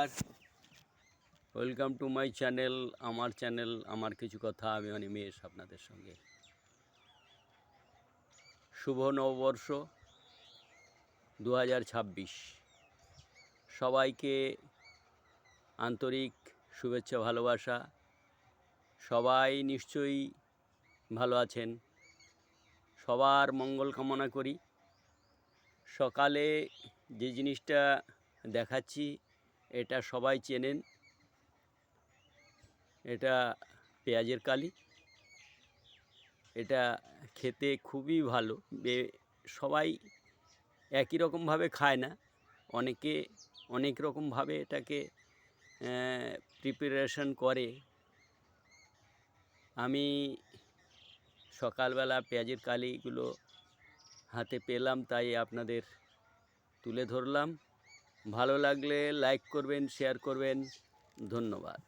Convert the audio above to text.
নমস্কার, welcome to my channel. আমার channel আমার কিছু কথা, আমি অনিমেষ আপনাদের সঙ্গে। শুভ নববর্ষ 2026, সবাইকে আন্তরিক শুভেচ্ছা ভালোবাসা। সবাই নিশ্চয়ই ভালো আছেন, সবার মঙ্গল কামনা করি। সকালে যে জিনিসটা দেখাচ্ছি এটা সবাই চেনেন, এটা পেঁয়াজের কালি। এটা খেতে খুবই ভালো। সবাই একই রকমভাবে খায় না, অনেকে অনেক রকমভাবে এটাকে প্রিপারেশন করে। আমি সকালবেলা পেঁয়াজের কালিগুলো হাতে পেলাম, তাই আপনাদের তুলে ধরলাম। ভালো লাগলে লাইক করবেন, শেয়ার করবেন। ধন্যবাদ।